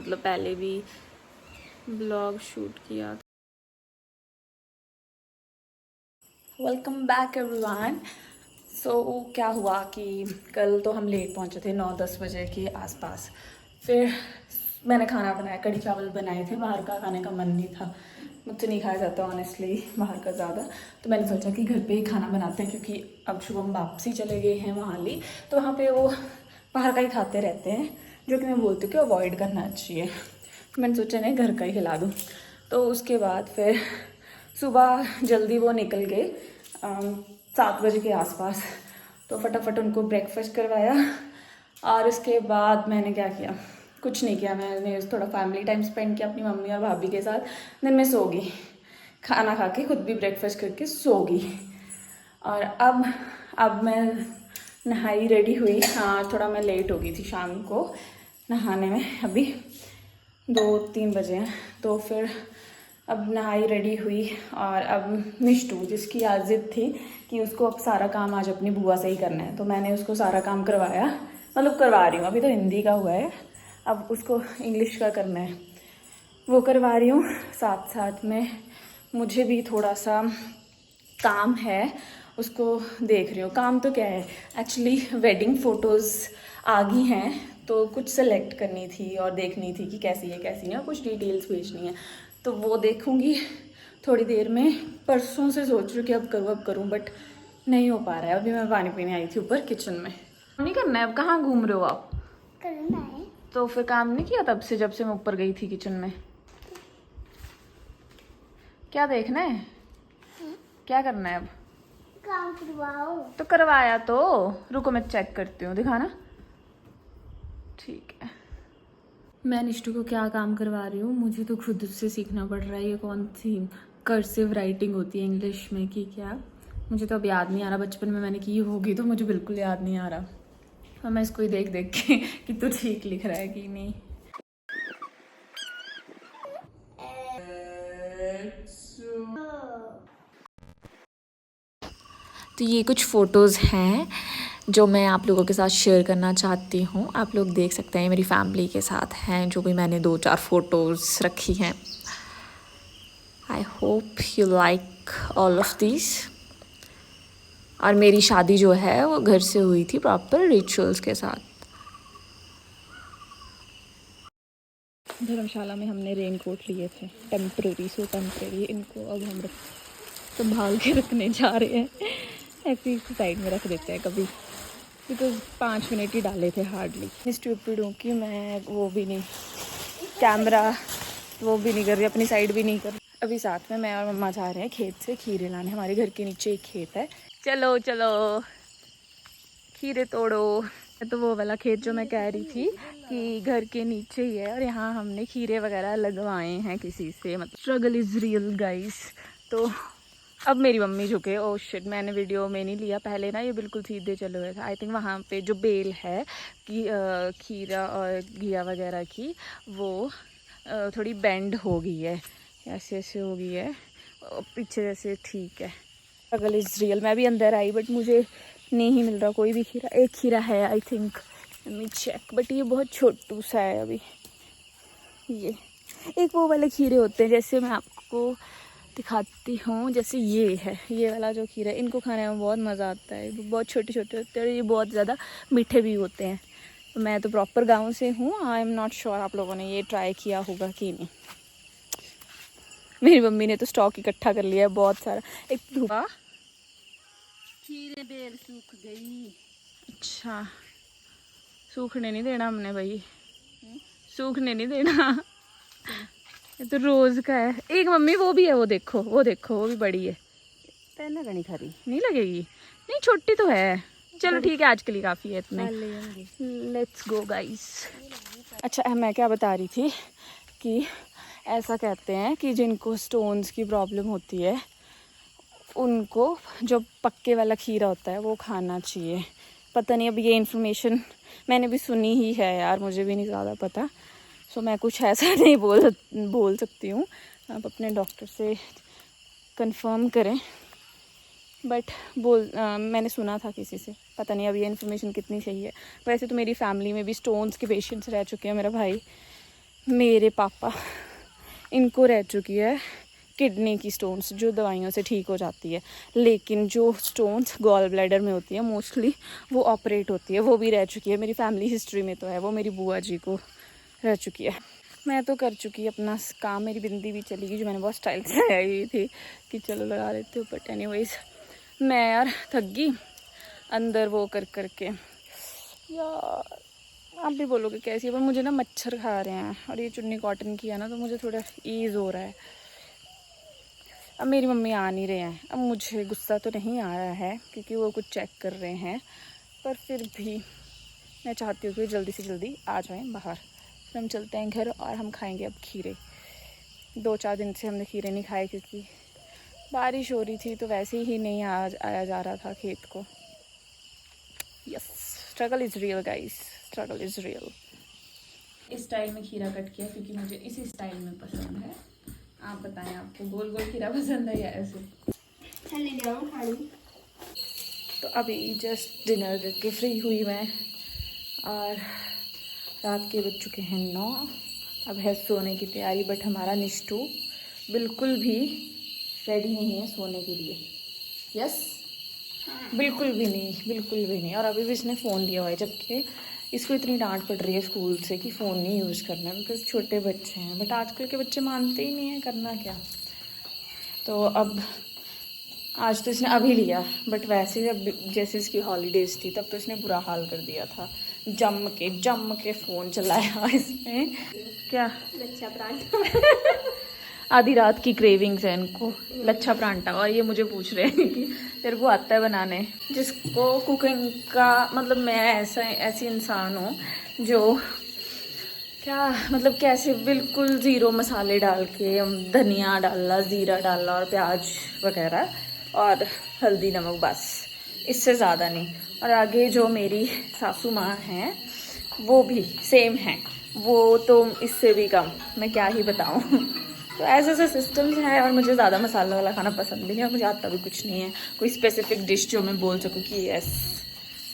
मतलब पहले भी ब्लॉग शूट किया। Welcome back everyone. सो क्या हुआ कि कल तो हम लेट पहुंचे थे 9-10 बजे के आसपास। फिर मैंने खाना बनाया, कढ़ी चावल बनाए थे। बाहर का खाने का मन नहीं था, मुझसे नहीं खाया जाता ऑनेस्टली बाहर का ज़्यादा। तो मैंने सोचा कि घर पे ही खाना बनाते हैं, क्योंकि अब शुभम वापसी चले गए हैं मोहाली, तो वहाँ पे वो बाहर का ही खाते रहते हैं, जो कि मैं बोलती हूँ कि अवॉइड करना चाहिए। तो मैंने सोचा नहीं, घर का ही खिला दूँ। तो उसके बाद फिर सुबह जल्दी वो निकल गए 7 बजे के आसपास। तो फटाफट उनको ब्रेकफास्ट करवाया और उसके बाद मैंने क्या किया, कुछ नहीं किया। मैंने थोड़ा फैमिली टाइम स्पेंड किया अपनी मम्मी और भाभी के साथ। देन मैं सो गई, खाना खा के खुद भी ब्रेकफास्ट करके सो गई। और अब मैं नहाई रेडी हुई। हाँ, थोड़ा मैं लेट हो गई थी शाम को नहाने में, अभी 2-3 बजे हैं। तो फिर अब नहाई रेडी हुई और अब मिष्टू, जिसकी आज जिद थी कि उसको अब सारा काम आज अपनी बुआ से ही करना है, तो मैंने उसको सारा काम करवाया। मतलब करवा रही हूँ, अभी तो हिंदी का हुआ है, अब उसको इंग्लिश का करना है, वो करवा रही हूँ। साथ साथ में मुझे भी थोड़ा सा काम है, उसको देख रही हूँ। काम तो क्या है, एक्चुअली वेडिंग फ़ोटोज़ आ गई हैं, तो कुछ सेलेक्ट करनी थी और देखनी थी कि कैसी है कैसी नहीं, और कुछ डिटेल्स भेजनी है, तो वो देखूँगी थोड़ी देर में। परसों से सोच रही हूँ कि अब करूँ, बट नहीं हो पा रहा है। अभी मैं पानी पीने आई थी ऊपर किचन में। नहीं करना है, अब कहाँ घूम रहे हो आप? करना है। तो फिर काम नहीं किया तब से, जब से मैं ऊपर गई थी किचन में? क्या देखना है? क्या करना है अब? काम करवाओ। तो करवाया तो, रुको मैं चेक करती हूँ, दिखाना। ठीक है, मैं निष्ठू को क्या काम करवा रही हूँ, मुझे तो खुद से सीखना पड़ रहा है। ये कौन सी कर्सिव राइटिंग होती है इंग्लिश में कि क्या, मुझे तो अब याद नहीं आ रहा। बचपन में मैंने की होगी तो मुझे बिल्कुल याद नहीं आ रहा। और मैं इसको ही देख देख के कि तू ठीक लिख रहा है कि नहीं। तो ये कुछ फ़ोटोज़ हैं जो मैं आप लोगों के साथ शेयर करना चाहती हूँ। आप लोग देख सकते हैं, मेरी फैमिली के साथ हैं, जो भी मैंने 2-4 फ़ोटोज़ रखी हैं। I hope you like all of this. और मेरी शादी जो है वो घर से हुई थी, प्रॉपर रिचुअल्स के साथ। धर्मशाला में हमने रेन कोट लिए थे, टेम्प्रेरी, सो टेम्प्रेरी। इनको अब हम संभाल के रखने जा रहे हैं। ऐसे ही साइड में रख देते हैं कभी, बिकॉज 5 मिनट ही डाले थे हार्डली। स्टूपिड हूँ कि मैं वो भी नहीं, कैमरा वो भी नहीं कर रही, अपनी साइड भी नहीं कर रही। अभी साथ में मैं और मम्मा जा रहे हैं खेत से खीरे लाने। हमारे घर के नीचे एक खेत है, चलो चलो खीरे तोड़ो। तो वो वाला खेत जो मैं कह रही थी कि घर के नीचे ही है, और यहाँ हमने खीरे वगैरह लगवाए हैं किसी से। मतलब स्ट्रगल इज़ रियल गाइस। तो अब मेरी मम्मी झुके, ओ शिट, मैंने वीडियो में नहीं लिया। पहले ना ये बिल्कुल सीधे चले हुए थे। आई थिंक वहाँ पे जो बेल है कि खीरा और घिया वगैरह की, वो थोड़ी बेंड हो गई है, ऐसे ऐसे हो गई है पीछे जैसे। ठीक है, स्ट्रगल इज़ रियल। मैं भी अंदर आई बट मुझे नहीं मिल रहा कोई भी खीरा। एक खीरा है I think, me check, but ये बहुत छोटू सा है अभी। ये एक वो वाले खीरे होते हैं, जैसे मैं आपको दिखाती हूँ, जैसे ये है, ये वाला जो खीरा है, इनको खाने में बहुत मज़ा आता है। ये बहुत छोटे छोटे होते हैं और ये बहुत ज़्यादा मीठे भी होते हैं। तो मैं तो प्रॉपर गांव से हूँ, आई एम नॉट श्योर आप लोगों ने ये ट्राई किया होगा कि नहीं। मेरी मम्मी ने तो स्टॉक इकट्ठा कर लिया है बहुत सारा। एक धुआ खीरे बेल सूख गई। अच्छा, सूखने नहीं देना हमने भाई, सूखने नहीं देना। ये तो रोज का है। एक मम्मी वो भी है, वो देखो वो देखो, वो भी बड़ी है। तेना का नहीं खा रही, नहीं लगेगी? नहीं, छोटी तो है। चलो ठीक है, आज के लिए काफ़ी है इतने। Let's go guys. अच्छा, मैं क्या बता रही थी कि ऐसा कहते हैं कि जिनको स्टोन्स की प्रॉब्लम होती है, उनको जो पक्के वाला खीरा होता है वो खाना चाहिए। पता नहीं, अब ये इन्फॉर्मेशन मैंने भी सुनी ही है यार, मुझे भी नहीं ज़्यादा पता। सो मैं कुछ ऐसा नहीं बोल सकती हूँ, आप अपने डॉक्टर से कंफर्म करें। बट मैंने सुना था किसी से, पता नहीं अब ये इन्फॉर्मेशन कितनी सही है। वैसे तो मेरी फैमिली में भी स्टोन्स के पेशेंट्स रह चुके हैं। मेरा भाई मेरे पापा, इनको रह चुकी है किडनी की स्टोन्स, जो दवाइयों से ठीक हो जाती है, लेकिन जो स्टोन्स गॉल ब्लैडर में होती है मोस्टली वो ऑपरेट होती है, वो भी रह चुकी है। मेरी फैमिली हिस्ट्री में तो है, वो मेरी बुआ जी को रह चुकी है। मैं तो कर चुकी अपना काम, मेरी बिंदी भी चली गई जो मैंने बहुत स्टाइल से लगाई हुई थी कि चलो लगा लेते हो, बट एनीवेज मैं यार थक गई अंदर वो कर करके। यार आप भी बोलोगे कैसी है, पर मुझे ना मच्छर खा रहे हैं और ये चुन्नी कॉटन की है ना, तो मुझे थोड़ा ईज़ हो रहा है। अब मेरी मम्मी आ नहीं रहे हैं, अब मुझे गुस्सा तो नहीं आ रहा है क्योंकि वो कुछ चेक कर रहे हैं, पर फिर भी मैं चाहती हूँ कि जल्दी से जल्दी आ जाएं बाहर। फिर हम चलते हैं घर और हम खाएंगे अब खीरे। 2-4 दिन से हमने खीरे नहीं खाए क्योंकि बारिश हो रही थी, तो वैसे ही नहीं आया जा रहा था खेत को। Yes, struggle is real guys, struggle is real. इस स्टाइल में खीरा कट किया क्योंकि मुझे इसी स्टाइल में पसंद है। आप बताएं, आपको गोल गोल खीरा पसंद है या ऐसे? तो अभी जस्ट डिनर करके फ्री हुई मैं और रात के बज चुके हैं 9। अब है सोने की तैयारी, बट हमारा निष्ठू बिल्कुल भी रेडी नहीं है सोने के लिए। यस, बिल्कुल भी नहीं, बिल्कुल भी नहीं। और अभी भी इसने फ़ोन लिया हुआ है, जबकि इसको इतनी डांट पड़ रही है स्कूल से कि फ़ोन नहीं यूज़ करना है बिकॉज छोटे बच्चे हैं, बट आजकल के बच्चे मानते ही नहीं हैं, करना क्या। तो अब आज तो इसने अभी लिया, बट वैसे जब जैसे इसकी हॉलीडेज़ थी तब तो इसने बुरा हाल कर दिया था, जम के फ़ोन चलाया इसने। क्या लच्छा पराठा आधी रात की क्रेविंग्स है इनको, लच्छा परांठा। और ये मुझे पूछ रहे हैं कि तेरे को आता है बनाने। जिसको कुकिंग का मतलब, मैं ऐसी इंसान हूँ जो क्या मतलब कैसे बिल्कुल ज़ीरो मसाले डाल के धनिया डालना, ज़ीरा डालना और प्याज वगैरह और हल्दी नमक, बस इससे ज़्यादा नहीं। और आगे जो मेरी सासू माँ हैं वो भी सेम हैं, वो तो इससे भी कम, मैं क्या ही बताऊँ। तो ऐसे ऐसे सिस्टम्स हैं और मुझे ज़्यादा मसाला वाला खाना पसंद भी नहीं और मुझे आता भी कुछ नहीं है। कोई स्पेसिफिक डिश जो मैं बोल सकूँ कि यस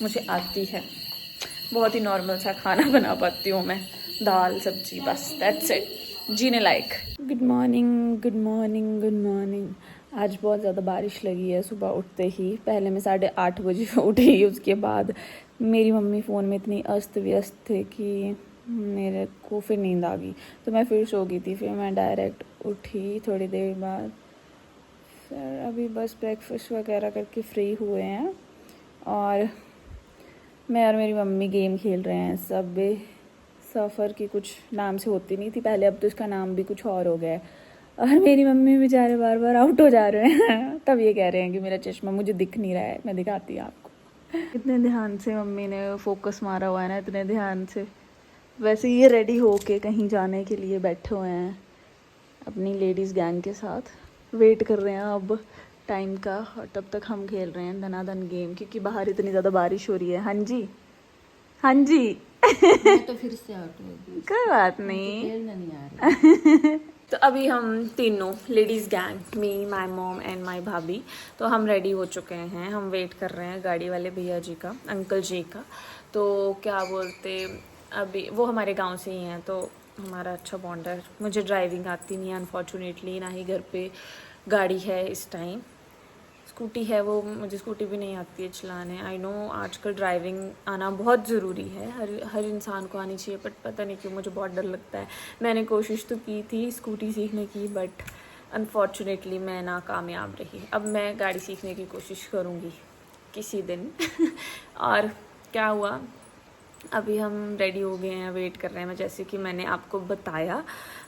मुझे आती है, बहुत ही नॉर्मल सा खाना बना पाती हूँ मैं, दाल सब्जी, बस दैट्स इट, जीने लायक। Good morning, good morning, good morning. आज बहुत ज़्यादा बारिश लगी है सुबह उठते ही। पहले मैं 8:30 बजे उठी, उसके बाद मेरी मम्मी फ़ोन में इतनी अस्त व्यस्त थे कि मेरे को फिर नींद आ गई, तो मैं फिर सो गई थी। फिर मैं डायरेक्ट उठी थोड़ी देर बाद, फिर अभी बस ब्रेकफास्ट वगैरह करके फ्री हुए हैं और मैं और मेरी मम्मी गेम खेल रहे हैं। सब सफ़र की कुछ नाम से होती नहीं थी पहले, अब तो इसका नाम भी कुछ और हो गया है। और मेरी मम्मी बेचारे बार बार आउट हो जा रहे हैं तब ये कह रहे हैं कि मेरा चश्मा मुझे दिख नहीं रहा है। मैं दिखाती हूँ आपको, इतने ध्यान से मम्मी ने फोकस मारा हुआ है ना, इतने ध्यान से। वैसे ये रेडी होके कहीं जाने के लिए बैठे हुए हैं अपनी लेडीज़ गैंग के साथ, वेट कर रहे हैं अब टाइम का, और तब तक हम खेल रहे हैं धनाधन गेम क्योंकि बाहर इतनी ज़्यादा बारिश हो रही है। हाँ जी, हाँ जी। मैं तो फिर से आउट हो गई, कोई बात नहीं। खेलना नहीं आ रहा। तो अभी हम तीनों ladies gang, me, my mom and my भाभी, तो हम रेडी हो चुके हैं। हम वेट कर रहे हैं गाड़ी वाले भैया जी का, अंकल जी का। तो क्या बोलते, अभी वो हमारे गांव से ही हैं तो हमारा अच्छा बॉन्ड है। मुझे ड्राइविंग आती नहीं है अनफॉर्चुनेटली, ना ही घर पे गाड़ी है इस टाइम। स्कूटी है, वो मुझे स्कूटी भी नहीं आती है चलाने। आई नो आजकल ड्राइविंग आना बहुत ज़रूरी है, हर इंसान को आनी चाहिए, बट पता नहीं क्यों मुझे बहुत डर लगता है। मैंने कोशिश तो की थी स्कूटी सीखने की, बट अनफॉर्चुनेटली मैं नाकामयाब रही। अब मैं गाड़ी सीखने की कोशिश करूँगी किसी दिन। और क्या हुआ, अभी हम रेडी हो गए हैं, वेट कर रहे हैं। मैं जैसे कि मैंने आपको बताया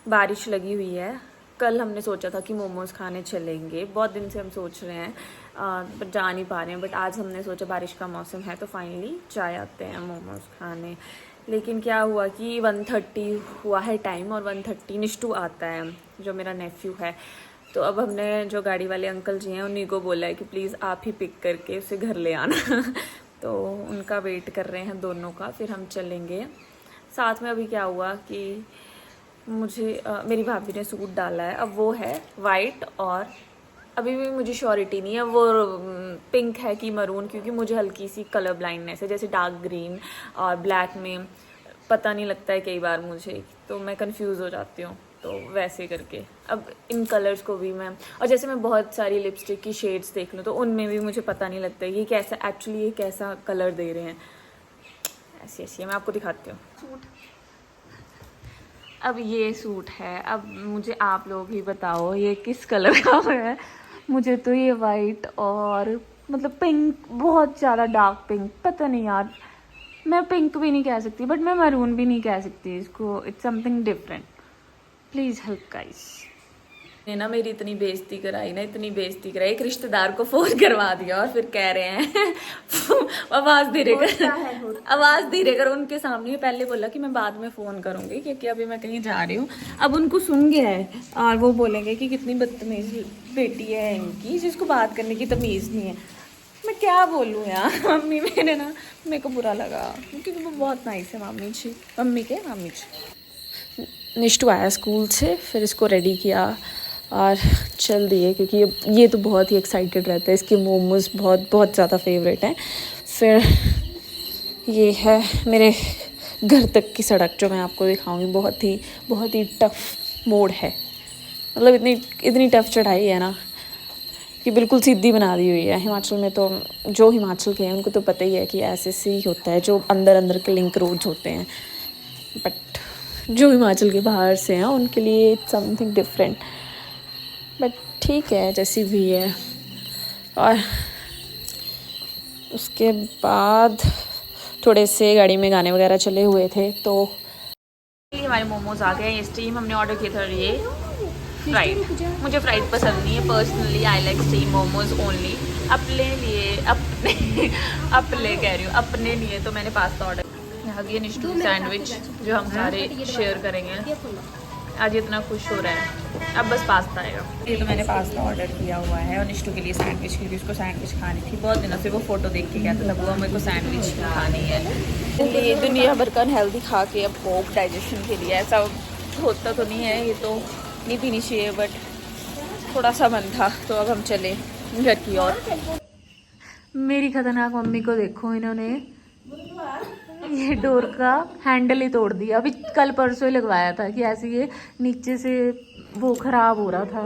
बारिश लगी हुई है। कल हमने सोचा था कि मोमोज़ खाने चलेंगे, बहुत दिन से हम सोच रहे हैं बट जा नहीं पा रहे हैं, बट आज हमने सोचा बारिश का मौसम है तो फाइनली जा आते हैं मोमोज़ खाने। लेकिन क्या हुआ कि 1:30 हुआ है टाइम और 1:30 निष्ठू आता है जो मेरा नेफ्यू है। तो अब हमने जो गाड़ी वाले अंकल जी हैं उन्हीं को बोला है कि प्लीज़ आप ही पिक करके उसे घर ले आना। तो उनका वेट कर रहे हैं दोनों का, फिर हम चलेंगे साथ में। अभी क्या हुआ कि मुझे मेरी भाभी ने सूट डाला है, अब वो है वाइट और अभी भी मुझे श्योरिटी नहीं है वो पिंक है कि मरून, क्योंकि मुझे हल्की सी कलर ब्लाइंडनेस है, जैसे डार्क ग्रीन और ब्लैक में पता नहीं लगता है कई बार मुझे, तो मैं कंफ्यूज हो जाती हूँ। तो वैसे करके अब इन कलर्स को भी मैं, और जैसे मैं बहुत सारी लिपस्टिक की शेड्स देख लूँ तो उनमें भी मुझे पता नहीं लगता ये कैसा एक्चुअली ये कैसा कलर दे रहे हैं। ऐसी ऐसी है, मैं आपको दिखाती हूँ सूट। अब ये सूट है, अब मुझे आप लोग ही बताओ ये किस कलर का है। मुझे तो ये वाइट और मतलब पिंक, बहुत ज़्यादा डार्क पिंक, पता नहीं यार, मैं पिंक भी नहीं कह सकती बट मैं मैरून भी नहीं कह सकती इसको, it's something different. Please help guys. ने ना मेरी इतनी बेइज्जती कराई ना, इतनी बेइज्जती कराई, एक रिश्तेदार को फोन करवा दिया और फिर कह रहे हैं आवाज़ धीरे कर, आवाज़ धीरे कर उनके सामने। पहले बोला कि मैं बाद में फ़ोन करूँगी क्योंकि अभी मैं कहीं जा रही हूँ। अब उनको सुन गया है और वो बोलेंगे कि कितनी बदतमीज़ बेटी है इनकी, जिसको बात करने की तमीज़ नहीं है। मैं क्या बोलूँ यार, मम्मी मेरे ना, मेरे को बुरा लगा क्योंकि वो बहुत नाइस है मामी जी, मम्मी के मामी जी। निष्ठू आया स्कूल से, फिर इसको रेडी किया और चल दिए क्योंकि ये तो बहुत ही एक्साइटेड रहता है, इसके मोमोज बहुत बहुत ज़्यादा फेवरेट हैं। फिर ये है मेरे घर तक की सड़क जो मैं आपको दिखाऊंगी, बहुत ही टफ मोड़ है, मतलब इतनी टफ चढ़ाई है ना कि बिल्कुल सीधी बना दी हुई है। हिमाचल में तो जो हिमाचल के हैं उनको तो पता ही है कि ऐसे ही होता है, जो अंदर के लिंक रोड्स होते हैं, बट जो हिमाचल के बाहर से हैं उनके लिए इट्स समथिंग डिफरेंट, बट ठीक है जैसी भी है। और उसके बाद थोड़े से गाड़ी में गाने वगैरह चले हुए थे, तो हमारे मोमोज आ गए। ये स्टीम हमने ऑर्डर किया था, ये फ्राइड, मुझे फ्राइड पसंद नहीं है personally, I like steam momos only. अपने लिए अपने कह रही हूँ, अपने लिए तो मैंने पास्ता ऑर्डर किया। यहाँ ये निष्ठू सैंडविच जो हम सारे शेयर करेंगे, आज इतना खुश हो रहा है। अब बस पास्ता आएगा। ये तो मैंने पास्ता ऑर्डर किया हुआ है और निष्ठू के लिए सैंडविच, क्योंकि उसको सैंडविच खानी थी बहुत दिनों से, वो फोटो देख के कहता था वो मेरे को सैंडविच खानी है। ये दुनिया भर का अनहेल्दी खा के अब होप डाइजेशन के लिए, ऐसा होता तो नहीं है, ये तो नहीं पीनी चाहिए बट थोड़ा सा मन था तो अब हम चले घर की ओर। मेरी खतरनाक मम्मी को देखो, इन्होंने ये डोर का हैंडल ही तोड़ दिया। अभी कल परसों ही लगवाया था कि ऐसे ये नीचे से वो खराब हो रहा था,